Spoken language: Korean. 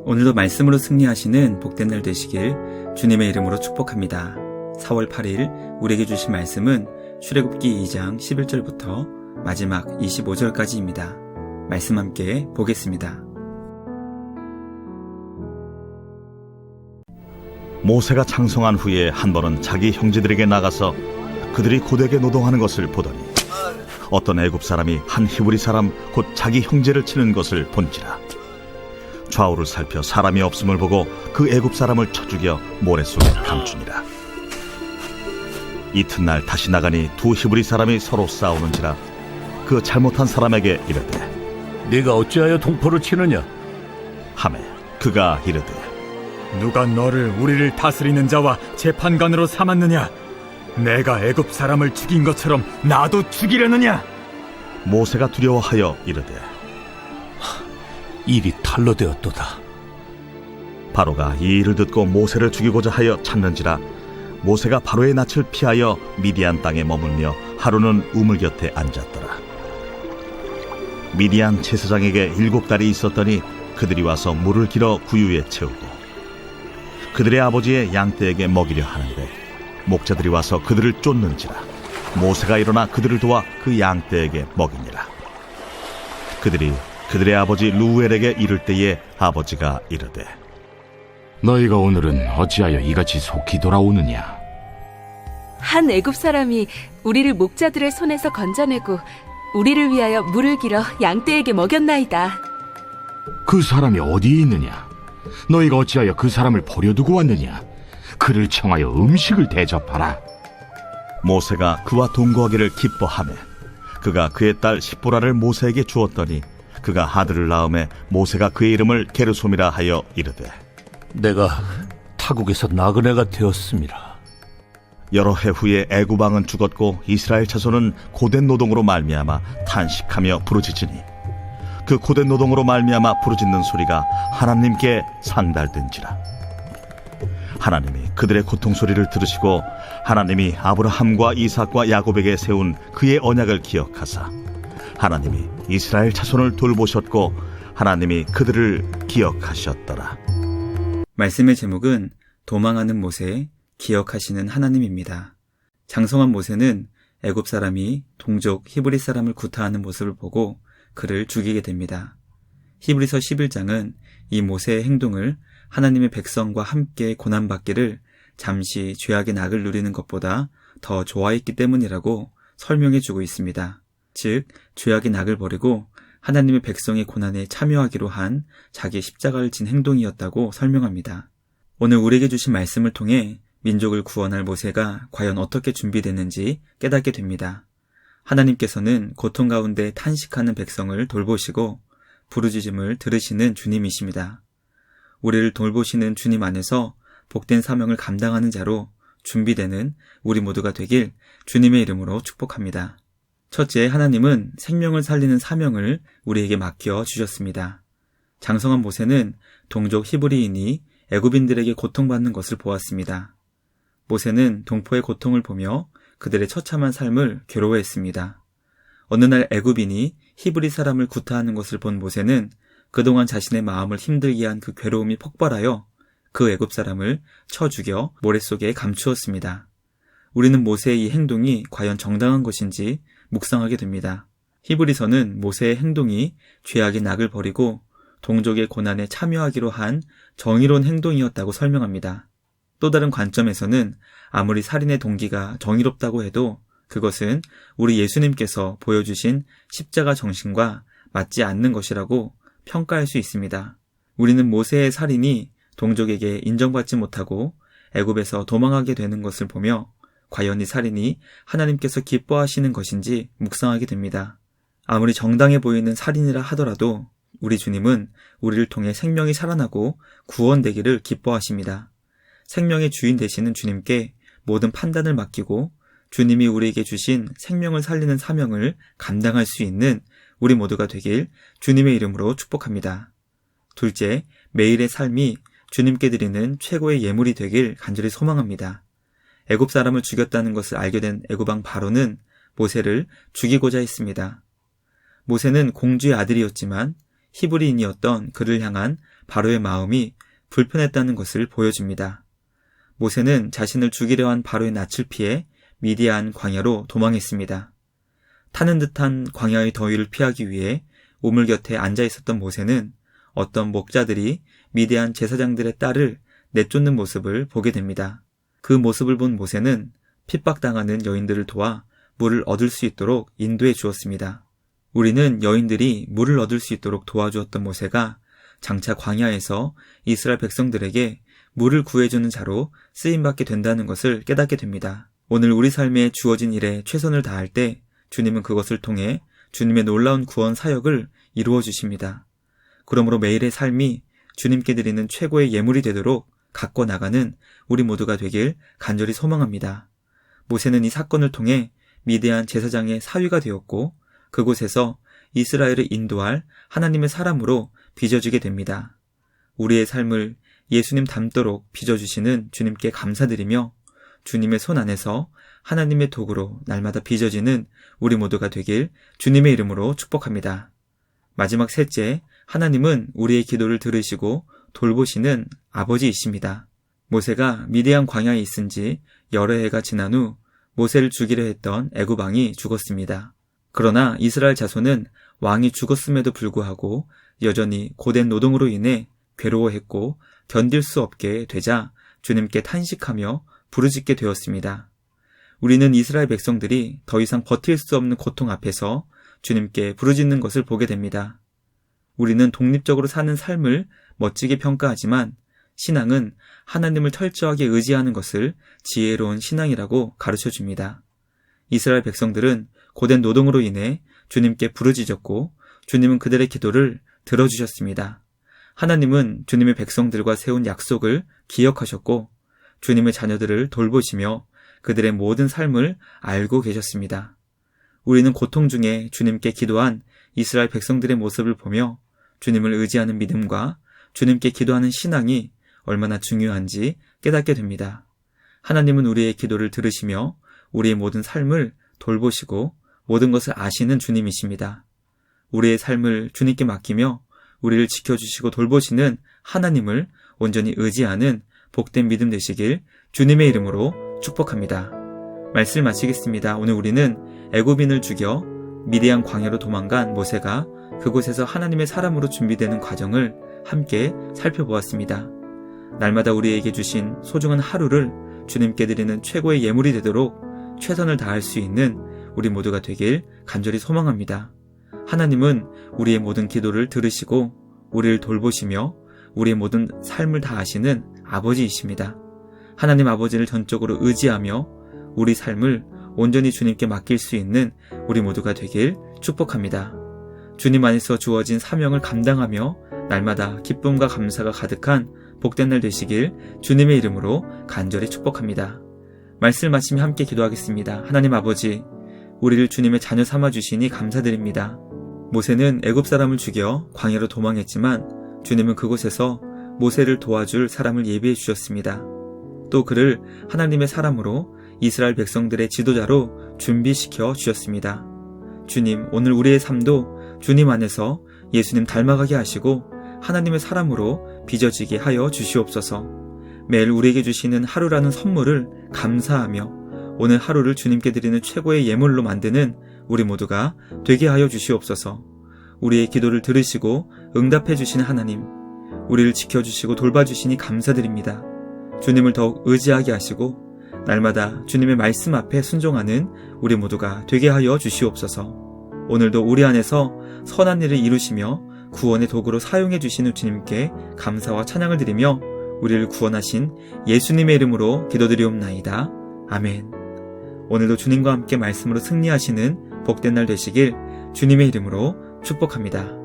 오늘도 말씀으로 승리하시는 복된 날 되시길 주님의 이름으로 축복합니다. 4월 8일 우리에게 주신 말씀은 출애굽기 2장 11절부터 마지막 25절까지입니다. 말씀 함께 보겠습니다. 모세가 장성한 후에 한 번은 자기 형제들에게 나가서 그들이 고되게 노동하는 것을 보더니 어떤 애굽 사람이 한 히브리 사람 곧 자기 형제를 치는 것을 본지라. 좌우를 살펴 사람이 없음을 보고 그 애굽 사람을 쳐 죽여 모래 속에 감추니라. 이튿날 다시 나가니 두 히브리 사람이 서로 싸우는지라. 그 잘못한 사람에게 이르되 네가 어찌하여 동포를 치느냐? 하매 그가 이르되 누가 너를 우리를 다스리는 자와 재판관으로 삼았느냐? 내가 애굽 사람을 죽인 것처럼 나도 죽이려느냐? 모세가 두려워하여 이르되 일이 탈로 되었도다. 바로가 이 일을 듣고 모세를 죽이고자 하여 찾는지라. 모세가 바로의 낯을 피하여 미디안 땅에 머물며 하루는 우물 곁에 앉았더라. 미디안 제사장에게 7달이 있었더니 그들이 와서 물을 길어 구유에 채우고 그들의 아버지의 양떼에게 먹이려 하는데 목자들이 와서 그들을 쫓는지라. 모세가 일어나 그들을 도와 그 양떼에게 먹이니라. 그들이 그들의 아버지 루엘에게 이를 때에 아버지가 이르되 너희가 오늘은 어찌하여 이같이 속히 돌아오느냐? 한 애굽 사람이 우리를 목자들의 손에서 건져내고 우리를 위하여 물을 길어 양떼에게 먹였나이다. 그 사람이 어디에 있느냐? 너희가 어찌하여 그 사람을 버려두고 왔느냐? 그를 청하여 음식을 대접하라. 모세가 그와 동거하기를 기뻐하며 그가 그의 딸 십보라를 모세에게 주었더니 그가 아들을 낳음에 모세가 그의 이름을 게르솜이라 하여 이르되 내가 타국에서 나그네가 되었습니다. 여러 해 후에 애굽 왕은 죽었고 이스라엘 자손은 고된 노동으로 말미암아 탄식하며 부르짖으니 그 고된 노동으로 말미암아 부르짖는 소리가 하나님께 상달된지라. 하나님이 그들의 고통 소리를 들으시고 하나님이 아브라함과 이삭과 야곱에게 세운 그의 언약을 기억하사 하나님이 이스라엘 자손을 돌보셨고 하나님이 그들을 기억하셨더라. 말씀의 제목은 도망하는 모세, 기억하시는 하나님입니다. 장성한 모세는 애굽 사람이 동족 히브리 사람을 구타하는 모습을 보고 그를 죽이게 됩니다. 히브리서 11장은 이 모세의 행동을 하나님의 백성과 함께 고난받기를 잠시 죄악의 낙을 누리는 것보다 더 좋아했기 때문이라고 설명해주고 있습니다. 즉, 죄악의 낙을 버리고 하나님의 백성의 고난에 참여하기로 한 자기 십자가를 진 행동이었다고 설명합니다. 오늘 우리에게 주신 말씀을 통해 민족을 구원할 모세가 과연 어떻게 준비됐는지 깨닫게 됩니다. 하나님께서는 고통 가운데 탄식하는 백성을 돌보시고 부르짖음을 들으시는 주님이십니다. 우리를 돌보시는 주님 안에서 복된 사명을 감당하는 자로 준비되는 우리 모두가 되길 주님의 이름으로 축복합니다. 첫째, 하나님은 생명을 살리는 사명을 우리에게 맡겨 주셨습니다. 장성한 모세는 동족 히브리인이 애굽인들에게 고통받는 것을 보았습니다. 모세는 동포의 고통을 보며 그들의 처참한 삶을 괴로워했습니다. 어느 날 애굽인이 히브리 사람을 구타하는 것을 본 모세는 그동안 자신의 마음을 힘들게 한 그 괴로움이 폭발하여 그 애굽 사람을 쳐 죽여 모래 속에 감추었습니다. 우리는 모세의 이 행동이 과연 정당한 것인지 묵상하게 됩니다. 히브리서는 모세의 행동이 죄악의 낙을 버리고 동족의 고난에 참여하기로 한 정의로운 행동이었다고 설명합니다. 또 다른 관점에서는 아무리 살인의 동기가 정의롭다고 해도 그것은 우리 예수님께서 보여주신 십자가 정신과 맞지 않는 것이라고 평가할 수 있습니다. 우리는 모세의 살인이 동족에게 인정받지 못하고 애굽에서 도망하게 되는 것을 보며 과연 이 살인이 하나님께서 기뻐하시는 것인지 묵상하게 됩니다. 아무리 정당해 보이는 살인이라 하더라도 우리 주님은 우리를 통해 생명이 살아나고 구원되기를 기뻐하십니다. 생명의 주인 되시는 주님께 모든 판단을 맡기고 주님이 우리에게 주신 생명을 살리는 사명을 감당할 수 있는 우리 모두가 되길 주님의 이름으로 축복합니다. 둘째, 매일의 삶이 주님께 드리는 최고의 예물이 되길 간절히 소망합니다. 애굽 사람을 죽였다는 것을 알게 된 애굽 왕 바로는 모세를 죽이고자 했습니다. 모세는 공주의 아들이었지만 히브리인이었던 그를 향한 바로의 마음이 불편했다는 것을 보여줍니다. 모세는 자신을 죽이려 한 바로의 낯을 피해 미디안 광야로 도망했습니다. 타는 듯한 광야의 더위를 피하기 위해 우물 곁에 앉아 있었던 모세는 어떤 목자들이 미디안 제사장들의 딸을 내쫓는 모습을 보게 됩니다. 그 모습을 본 모세는 핍박당하는 여인들을 도와 물을 얻을 수 있도록 인도해 주었습니다. 우리는 여인들이 물을 얻을 수 있도록 도와주었던 모세가 장차 광야에서 이스라엘 백성들에게 물을 구해주는 자로 쓰임받게 된다는 것을 깨닫게 됩니다. 오늘 우리 삶에 주어진 일에 최선을 다할 때 주님은 그것을 통해 주님의 놀라운 구원 사역을 이루어 주십니다. 그러므로 매일의 삶이 주님께 드리는 최고의 예물이 되도록 갖고 나가는 우리 모두가 되길 간절히 소망합니다. 모세는 이 사건을 통해 미디안 제사장의 사위가 되었고 그곳에서 이스라엘을 인도할 하나님의 사람으로 빚어지게 됩니다. 우리의 삶을 예수님 닮도록 빚어주시는 주님께 감사드리며 주님의 손 안에서 하나님의 도구로 날마다 빚어지는 우리 모두가 되길 주님의 이름으로 축복합니다. 마지막 셋째, 하나님은 우리의 기도를 들으시고 돌보시는 아버지이십니다. 모세가 미디안 광야에 있은 지 여러 해가 지난 후 모세를 죽이려 했던 애굽 왕이 죽었습니다. 그러나 이스라엘 자손은 왕이 죽었음에도 불구하고 여전히 고된 노동으로 인해 괴로워했고 견딜 수 없게 되자 주님께 탄식하며 부르짖게 되었습니다. 우리는 이스라엘 백성들이 더 이상 버틸 수 없는 고통 앞에서 주님께 부르짖는 것을 보게 됩니다. 우리는 독립적으로 사는 삶을 멋지게 평가하지만 신앙은 하나님을 철저하게 의지하는 것을 지혜로운 신앙이라고 가르쳐줍니다. 이스라엘 백성들은 고된 노동으로 인해 주님께 부르짖었고 주님은 그들의 기도를 들어주셨습니다. 하나님은 주님의 백성들과 세운 약속을 기억하셨고 주님의 자녀들을 돌보시며 그들의 모든 삶을 알고 계셨습니다. 우리는 고통 중에 주님께 기도한 이스라엘 백성들의 모습을 보며 주님을 의지하는 믿음과 주님께 기도하는 신앙이 얼마나 중요한지 깨닫게 됩니다. 하나님은 우리의 기도를 들으시며 우리의 모든 삶을 돌보시고 모든 것을 아시는 주님이십니다. 우리의 삶을 주님께 맡기며 우리를 지켜주시고 돌보시는 하나님을 온전히 의지하는 복된 믿음 되시길 주님의 이름으로 축복합니다. 말씀을 마치겠습니다. 오늘 우리는 애굽인을 죽여 미디안 광야로 도망간 모세가 그곳에서 하나님의 사람으로 준비되는 과정을 함께 살펴보았습니다. 날마다 우리에게 주신 소중한 하루를 주님께 드리는 최고의 예물이 되도록 최선을 다할 수 있는 우리 모두가 되길 간절히 소망합니다. 하나님은 우리의 모든 기도를 들으시고 우리를 돌보시며 우리의 모든 삶을 다 아시는 아버지이십니다. 하나님 아버지를 전적으로 의지하며 우리 삶을 온전히 주님께 맡길 수 있는 우리 모두가 되길 축복합니다. 주님 안에서 주어진 사명을 감당하며 날마다 기쁨과 감사가 가득한 복된 날 되시길 주님의 이름으로 간절히 축복합니다. 말씀을 마치며 함께 기도하겠습니다. 하나님 아버지, 우리를 주님의 자녀 삼아주시니 감사드립니다. 모세는 애굽 사람을 죽여 광야로 도망했지만 주님은 그곳에서 모세를 도와줄 사람을 예비해 주셨습니다. 또 그를 하나님의 사람으로 이스라엘 백성들의 지도자로 준비시켜 주셨습니다. 주님, 오늘 우리의 삶도 주님 안에서 예수님 닮아가게 하시고 하나님의 사람으로 빚어지게 하여 주시옵소서. 매일 우리에게 주시는 하루라는 선물을 감사하며 오늘 하루를 주님께 드리는 최고의 예물로 만드는 우리 모두가 되게 하여 주시옵소서. 우리의 기도를 들으시고 응답해 주시는 하나님, 우리를 지켜주시고 돌봐주시니 감사드립니다. 주님을 더욱 의지하게 하시고 날마다 주님의 말씀 앞에 순종하는 우리 모두가 되게 하여 주시옵소서. 오늘도 우리 안에서 선한 일을 이루시며 구원의 도구로 사용해 주시는 주님께 감사와 찬양을 드리며 우리를 구원하신 예수님의 이름으로 기도드리옵나이다. 아멘. 오늘도 주님과 함께 말씀으로 승리하시는 복된 날 되시길 주님의 이름으로 축복합니다.